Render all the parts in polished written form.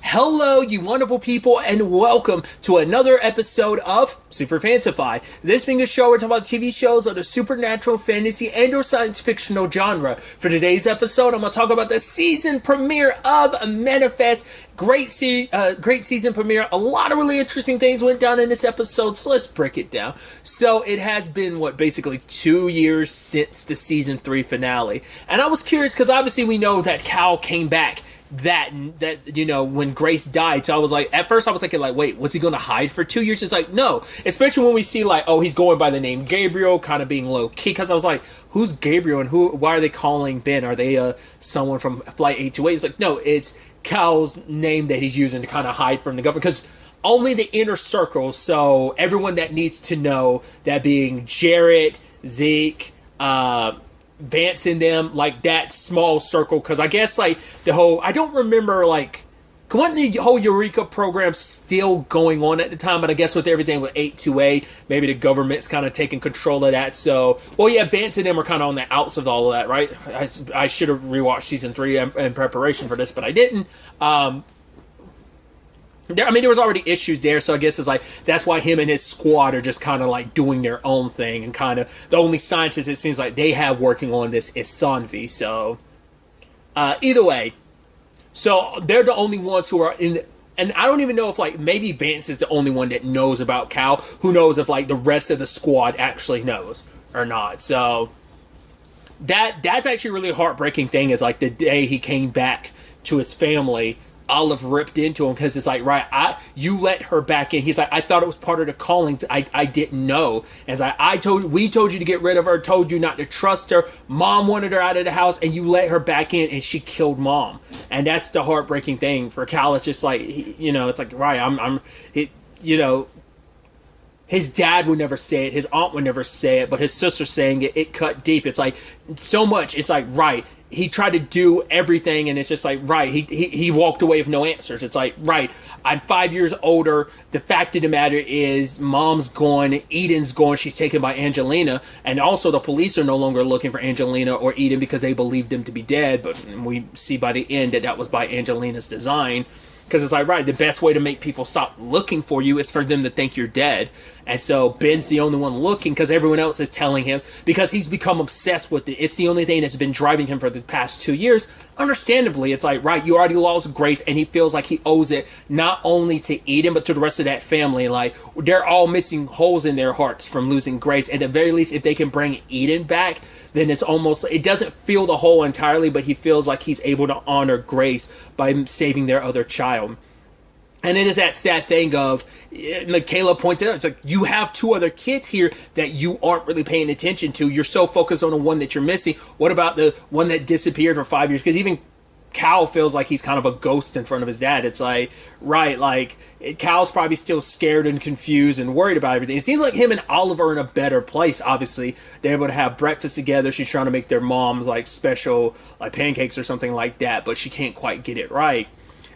Hello, you wonderful people, and welcome to another episode of Super-Fanta-Fi. This being a show, we're talking about TV shows of the supernatural, fantasy, and or science fictional genre. For today's episode, I'm going to talk about the season premiere of Manifest. Great season premiere. A lot of really interesting things went down in this episode, so let's break it down. So it has been, basically 2 years since the season 3 finale. And I was curious, because obviously we know that Cal came back when Grace died. So I was like, at first I was thinking like, wait, was he going to hide for 2 years? It's like, no, especially when we see like, oh, he's going by the name Gabriel, kind of being low key, because I was like, who's Gabriel and why are they calling Ben? Are they someone from Flight 828? It's like, no, it's Cal's name that he's using to kind of hide from the government, because only the inner circle, so everyone that needs to know, that being Jarrett, Zeke, Vance in them, like that small circle, because I guess like the whole, I don't remember like, wasn't the whole Eureka program still going on at the time, but I guess with everything with 828, maybe the government's kind of taking control of that, so, well yeah, Vance and them were kind of on the outs of all of that, right? I should have rewatched season 3 in preparation for this, but I didn't. There was already issues there, so I guess it's like, that's why him and his squad are just kind of like doing their own thing, and kind of, the only scientist it seems like they have working on this is Sanvi, so, either way, so they're the only ones who are in, and I don't even know if like, maybe Vance is the only one that knows about Cal, who knows if like the rest of the squad actually knows or not, so, that's actually a really heartbreaking thing, is like the day he came back to his family, Olive ripped into him, because it's like, right, you let her back in. He's like, I thought it was part of the callings. I didn't know. And it's like, we told you to get rid of her, told you not to trust her. Mom wanted her out of the house, and you let her back in, and she killed Mom. And that's the heartbreaking thing for Cal. It's just like, it's like, right, his dad would never say it, his aunt would never say it, but his sister saying it, it cut deep. It's like, so much, it's like, right, he tried to do everything, and it's just like, right, he walked away with no answers. It's like, right, I'm 5 years older, the fact of the matter is, Mom's gone, Eden's gone, she's taken by Angelina, and also the police are no longer looking for Angelina or Eden because they believed them to be dead, but we see by the end that was by Angelina's design. Because it's like, right, the best way to make people stop looking for you is for them to think you're dead. And so Ben's the only one looking, because everyone else is telling him, because he's become obsessed with it. It's the only thing that's been driving him for the past 2 years. Understandably, it's like, right, you already lost Grace, and he feels like he owes it not only to Eden, but to the rest of that family. Like, they're all missing holes in their hearts from losing Grace. At the very least, if they can bring Eden back, then it's almost, it doesn't fill the hole entirely, but he feels like he's able to honor Grace by saving their other child. And it is that sad thing of, Michaela points out, it's like, you have 2 other kids here that you aren't really paying attention to. You're so focused on the one that you're missing. What about the one that disappeared for 5 years? Because even Cal feels like he's kind of a ghost in front of his dad. It's like, right, like, Cal's probably still scared and confused and worried about everything. It seems like him and Olive are in a better place, obviously. They're able to have breakfast together. She's trying to make their moms, like, special, like, pancakes or something like that, but she can't quite get it right.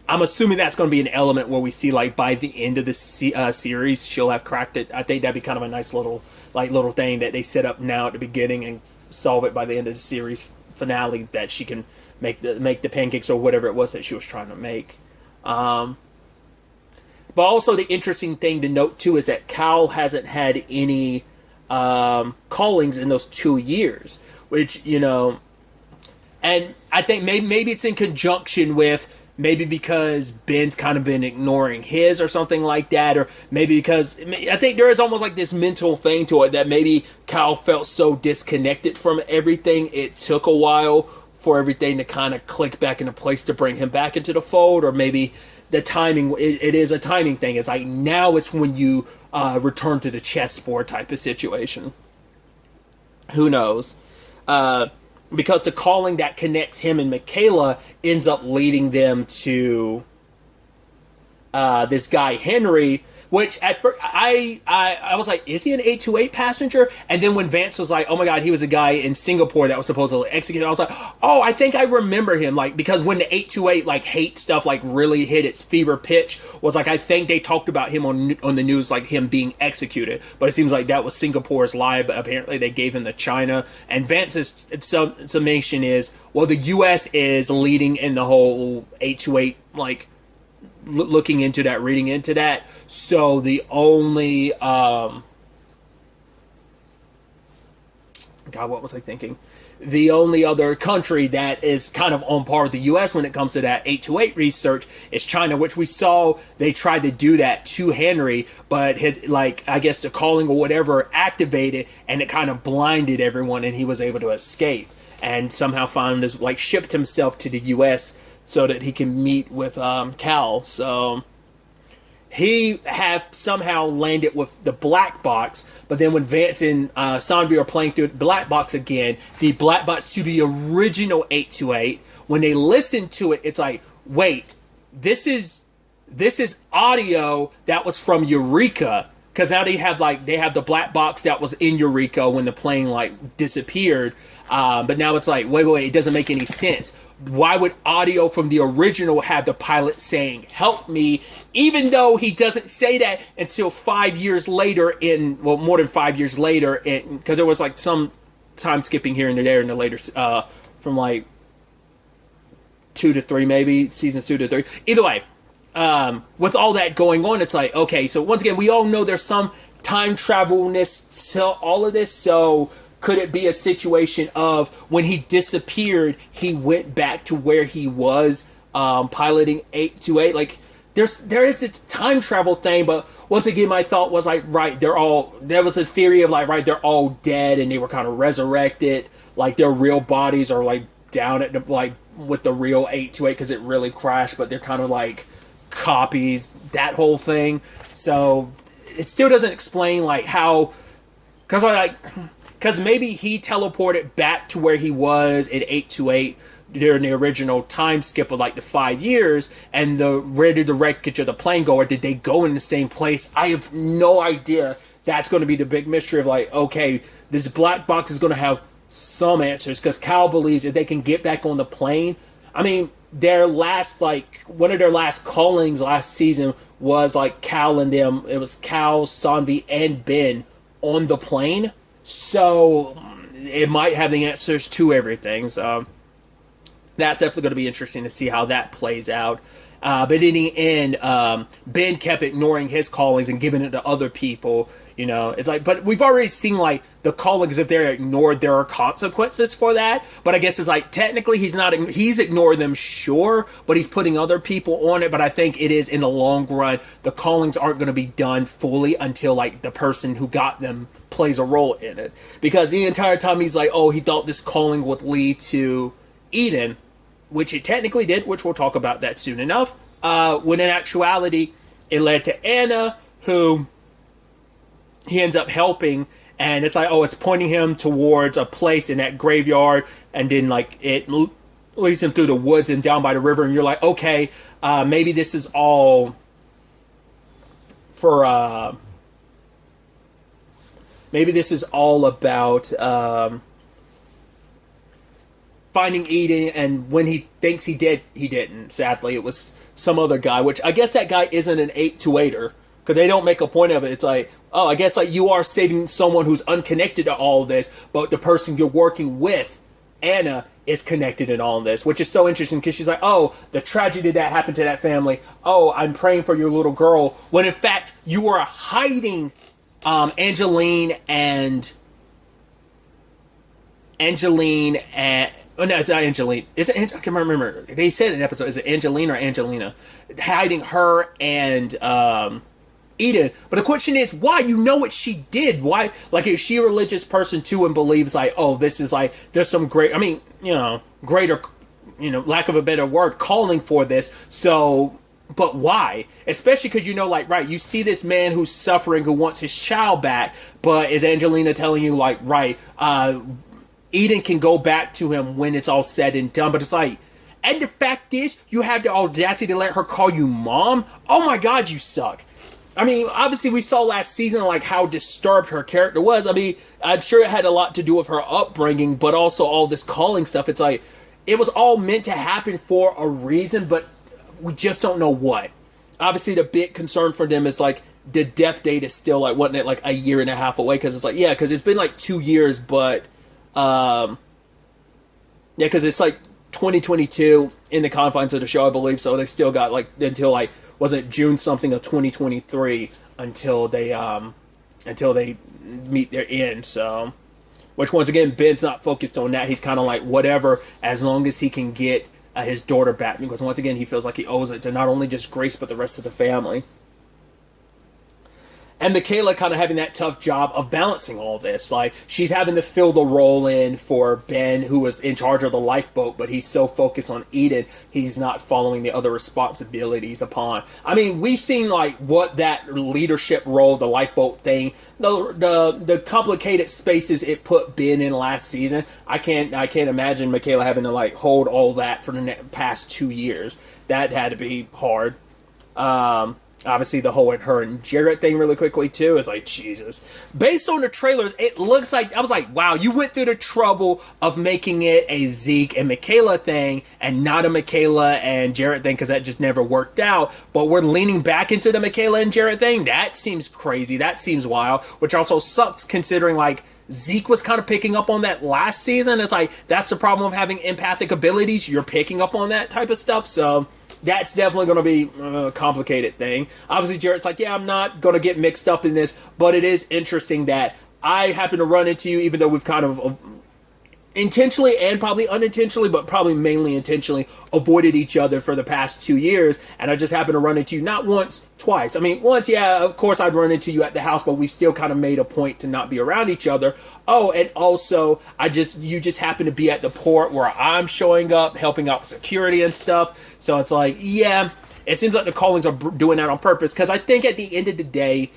I'm assuming that's going to be an element where we see, like, by the end of the series, she'll have cracked it. I think that'd be kind of a nice little thing that they set up now at the beginning and solve it by the end of the series finale, that she can make the pancakes or whatever it was that she was trying to make. But also the interesting thing to note, too, is that Cal hasn't had any callings in those 2 years, which, and I think maybe it's in conjunction with, maybe because Ben's kind of been ignoring his or something like that, or maybe because, I think there is almost like this mental thing to it, that maybe Cal felt so disconnected from everything, it took a while for everything to kind of click back into place to bring him back into the fold, or maybe the timing, it is a timing thing. It's like, now it's when you return to the chessboard type of situation. Who knows? Because the calling that connects him and Michaela ends up leading them to this guy Henry, which at first I was like, is he an 828 passenger? And then when Vance was like, oh my god, he was a guy in Singapore that was supposedly executed, I was like, oh, I think I remember him. Like, because when the 828 like hate stuff like really hit its fever pitch, was like, I think they talked about him on the news, like him being executed. But it seems like that was Singapore's lie, but apparently they gave him to China. And Vance's summation is, well, the US is leading in the whole 828 like looking into that, reading into that. So the only God, what was I thinking? The only other country that is kind of on par with the U.S. when it comes to that 828 research is China, which we saw they tried to do that to Henry, but had, like, I guess the calling or whatever activated, and it kind of blinded everyone, and he was able to escape and somehow found his, like, shipped himself to the U.S. so that he can meet with Cal. So he had somehow landed with the black box, but then when Vance and Sanvi are playing through the black box again, the black box to the original 828, when they listen to it, it's like, wait, this is audio that was from Eureka, because now they have the black box that was in Eureka when the plane like disappeared, but now it's like, wait, it doesn't make any sense. Why would audio from the original have the pilot saying, help me, even though he doesn't say that until 5 years later more than 5 years later, because there was like some time skipping here and there in the later, from like 2 to 3 maybe, seasons 2 to 3. Either way, with all that going on, it's like, okay, so once again, we all know there's some time travelness to all of this, so could it be a situation of when he disappeared, he went back to where he was piloting 828? Like, there is a time travel thing, but once again, my thought was like, right, there was a theory of like, right, they're all dead and they were kind of resurrected, like their real bodies are like down at the, like with the real 828 because it really crashed, but they're kind of like copies, that whole thing. So it still doesn't explain like how, because maybe he teleported back to where he was in 828 during the original time skip of like the 5 years, and where did the wreckage of the plane go, or did they go in the same place? I have no idea. That's going to be the big mystery of like, okay, this black box is going to have some answers, because Cal believes that they can get back on the plane. I mean, their last, like, one of their last callings last season was like Cal and them. It was Cal, Sanvi, and Ben on the plane. So it might have the answers to everything. So that's definitely going to be interesting to see how that plays out. But in the end, Ben kept ignoring his callings and giving it to other people. You know, it's like, but we've already seen like the callings, if they're ignored, there are consequences for that. But I guess it's like, technically he's ignored them, sure, but he's putting other people on it. But I think it is, in the long run, the callings aren't going to be done fully until like the person who got them plays a role in it. Because the entire time he's like, oh, he thought this calling would lead to Eden, which it technically did, which we'll talk about that soon enough. When in actuality, it led to Anna, who he ends up helping, and it's like, oh, it's pointing him towards a place in that graveyard, and then like it leads him through the woods and down by the river, and you're like, okay, maybe this is all for maybe this is all about finding Eden, and when he thinks he did, he didn't. Sadly, it was some other guy, which I guess that guy isn't an 828er, because they don't make a point of it. It's like, oh, I guess like you are saving someone who's unconnected to all this, but the person you're working with, Anna, is connected in all this, which is so interesting, because she's like, oh, the tragedy that happened to that family. Oh, I'm praying for your little girl, when in fact you are hiding Angeline and oh no, it's not Angeline. Is it? I can't remember. They said in an episode, is it Angeline or Angelina? Hiding her and Eden. But the question is, why? You know what she did. Why? Like, is she a religious person too and believes like, oh, this is like, there's some great, I mean, you know, greater, you know, lack of a better word, calling for this. So, but why? Especially because, you know, like, right, you see this man who's suffering, who wants his child back, but is Angelina telling you like, right, Eden can go back to him when it's all said and done? But it's like, and the fact is, you have the audacity to let her call you mom? Oh my God, you suck. I mean, obviously we saw last season like how disturbed her character was. I mean, I'm sure it had a lot to do with her upbringing, but also all this calling stuff. It's like, it was all meant to happen for a reason, but we just don't know what. Obviously the big concern for them is like, the death date is still like, wasn't it like a year and a half away? Because it's like, yeah, because it's been like 2 years, but yeah, because it's like 2022 in the confines of the show, I believe. So they still got like until like was it June something of 2023 until they meet their end. So, which once again, Ben's not focused on that. He's kind of like whatever, as long as he can get his daughter back, because once again he feels like he owes it to not only just Grace but the rest of the family. And Michaela kind of having that tough job of balancing all this. Like, she's having to fill the role in for Ben, who was in charge of the lifeboat, but he's so focused on Eden, he's not following the other responsibilities upon. I mean, we've seen, like, what that leadership role, the lifeboat thing, the complicated spaces it put Ben in last season. I can't imagine Michaela having to, like, hold all that for the past 2 years. That had to be hard. Obviously, the whole her and Jarrett thing really quickly, too, is like, Jesus. Based on the trailers, it looks like, I was like, wow, you went through the trouble of making it a Zeke and Michaela thing and not a Michaela and Jarrett thing, because that just never worked out. But we're leaning back into the Michaela and Jarrett thing. That seems crazy. That seems wild, which also sucks considering, like, Zeke was kind of picking up on that last season. It's like, that's the problem of having empathic abilities. You're picking up on that type of stuff, so that's definitely going to be a complicated thing. Obviously, Jarrett's like, yeah, I'm not going to get mixed up in this, but it is interesting that I happen to run into you, even though we've kind of intentionally and probably unintentionally, but probably mainly intentionally, avoided each other for the past 2 years, and I just happen to run into you not once, twice. I mean, once, yeah, of course I'd run into you at the house, but we still kind of made a point to not be around each other. Oh, and also, you just happen to be at the port where I'm showing up, helping out with security and stuff, so it's like, yeah, it seems like the Callings are doing that on purpose, because I think at the end of the day,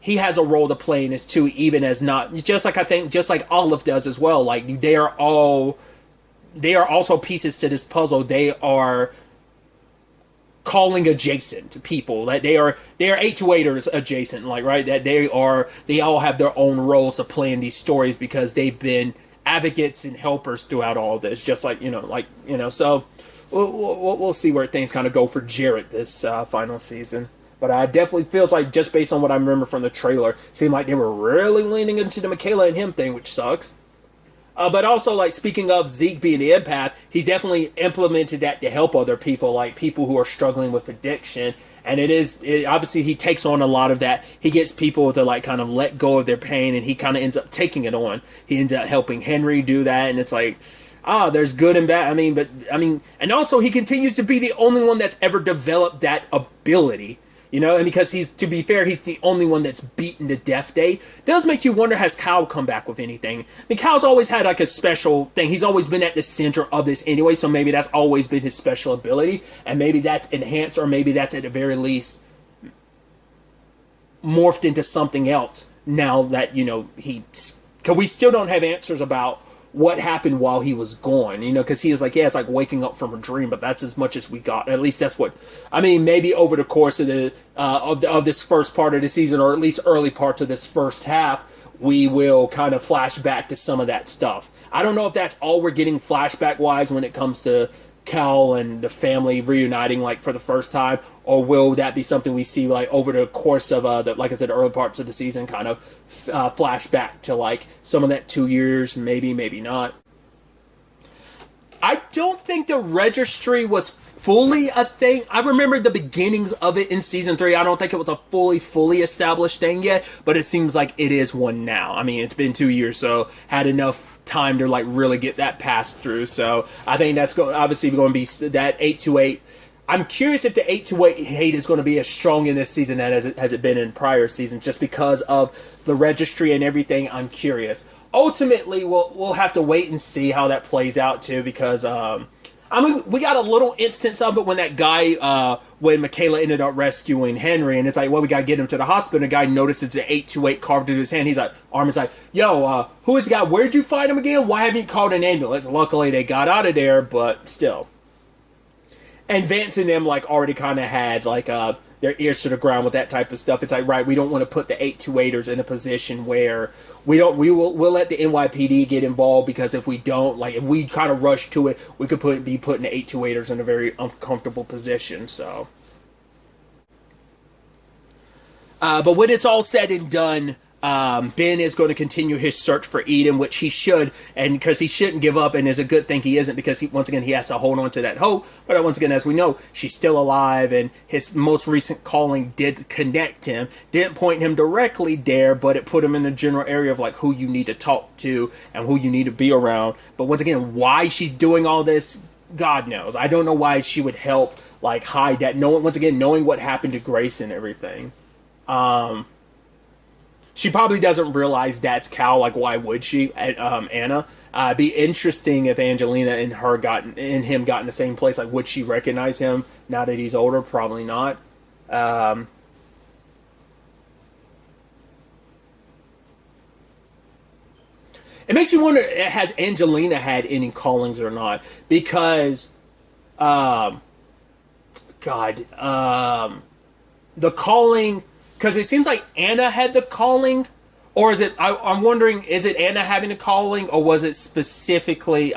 he has a role to play in this too, even as not, just like Olive does as well. Like, they are also pieces to this puzzle. They are calling adjacent people. Like, they are 828ers adjacent, like, right? That they all have their own roles to play in these stories because they've been advocates and helpers throughout all of this. Just like, so we'll see where things kind of go for Jarrett this final season. But it definitely feels like, just based on what I remember from the trailer, seemed like they were really leaning into the Michaela and him thing, which sucks. But also, like, speaking of Zeke being the empath, he's definitely implemented that to help other people, like people who are struggling with addiction. And obviously he takes on a lot of that. He gets people to, like, kind of let go of their pain, and he kind of ends up taking it on. He ends up helping Henry do that, and it's like, there's good and bad. And also he continues to be the only one that's ever developed that ability. And because to be fair, he's the only one that's beaten to Death Day. It does make you wonder, has Kyle come back with anything? I mean, Kyle's always had, like, a special thing. He's always been at the center of this anyway, so maybe that's always been his special ability, and maybe that's enhanced, or maybe that's at the very least morphed into something else now that, because we still don't have answers about what happened while he was gone, because he is like, yeah, it's like waking up from a dream, but that's as much as we got. At least that's what, maybe over the course of of this first part of the season, or at least early parts of this first half, we will kind of flash back to some of that stuff. I don't know if that's all we're getting flashback-wise when it comes to Cal and the family reuniting, like, for the first time, or will that be something we see, like, over the course of like I said, the early parts of the season, kind of flash back to, like, some of that 2 years, maybe not. I don't think the registry was fully a thing. I remember the beginnings of it in season 3. I don't think it was a fully established thing yet, but it seems like it is one now. I mean, it's been 2 years, so had enough time to, like, really get that passed through. So I think that's obviously going to be that 828. I'm curious if the 828 hate is going to be as strong in this season as it been in prior seasons, just because of the registry and everything. I'm curious. Ultimately, we'll have to wait and see how that plays out too, because we got a little instance of it when that guy, when Michaela ended up rescuing Henry, and it's like, well, we gotta get him to the hospital. And the guy notices the 828 carved into his hand. He's like, Armin's like, yo, who is the guy? Where'd you find him again? Why haven't you called an ambulance? Luckily, they got out of there, but still. And Vance and them, like, already kind of had, like, their ears to the ground with that type of stuff. It's like, right, we don't want to put the 828ers in a position where we'll let the NYPD get involved, because if we don't, like, if we kind of rush to it, we could be putting the 828ers in a very uncomfortable position, so. But when it's all said and done, Ben is going to continue his search for Eden, which he should, and because he shouldn't give up, and is a good thing he isn't, because once again he has to hold on to that hope. But once again, as we know, she's still alive, and his most recent calling did connect him. Didn't point him directly there, but it put him in the general area of like who you need to talk to and who you need to be around. But once again, why she's doing all this, God knows. I don't know why she would help like hide that. Once again, knowing what happened to Grace and everything. She probably doesn't realize that's Cal. Like, why would she? Anna. It'd be interesting if Angelina and him got in the same place. Like, would she recognize him now that he's older? Probably not. It makes you wonder: has Angelina had any callings or not? Because, the calling. Because it seems like Anna had the calling, or is it? I'm wondering, is it Anna having the calling, or was it specifically?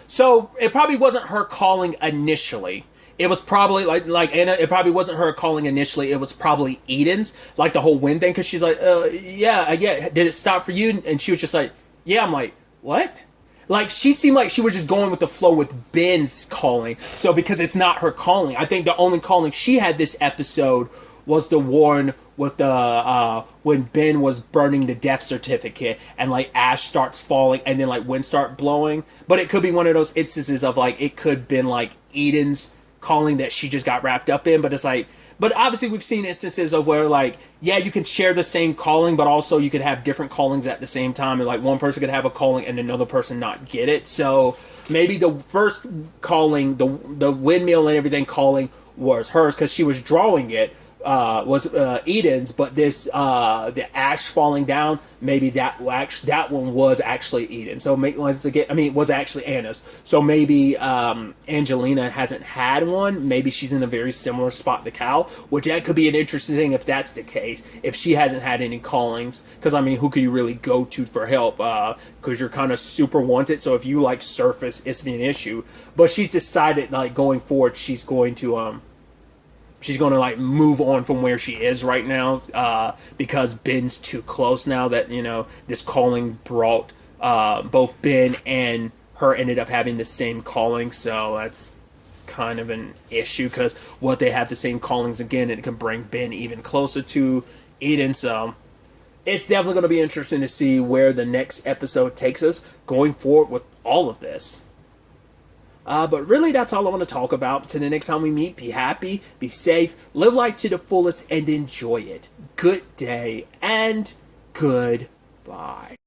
So it probably wasn't her calling initially. It was probably like Anna. It probably wasn't her calling initially. It was probably Eden's, like the whole wind thing. Because she's like, yeah. Did it stop for you? And she was just like, yeah. I'm like, what? Like, she seemed like she was just going with the flow with Ben's calling. So because it's not her calling, I think the only calling she had this episode was the one with the when Ben was burning the death certificate and like ash starts falling and then like wind start blowing. But it could be one of those instances of like it could have been like Eden's calling that she just got wrapped up in. But it's like, but obviously we've seen instances of where like, yeah, you can share the same calling, but also you could have different callings at the same time, and like one person could have a calling and another person not get it. So maybe the first calling, the windmill and everything calling was hers because she was drawing it. Was Eden's, but this the ash falling down, maybe that one was actually Eden. So was actually Anna's. So maybe Angelina hasn't had one. Maybe she's in a very similar spot to Cal, which that could be an interesting thing if that's the case. If she hasn't had any callings, because I mean, who could you really go to for help? Because you're kind of super wanted. So if you like surface, it's an issue. But she's decided like going forward, she's going to like move on from where she is right now because Ben's too close now that, you know, this calling brought both Ben and her ended up having the same calling. So that's kind of an issue because what they have the same callings again, it can bring Ben even closer to Eden. So it's definitely going to be interesting to see where the next episode takes us going forward with all of this. But really, that's all I want to talk about. Till the next time we meet, be happy, be safe, live life to the fullest, and enjoy it. Good day, and goodbye.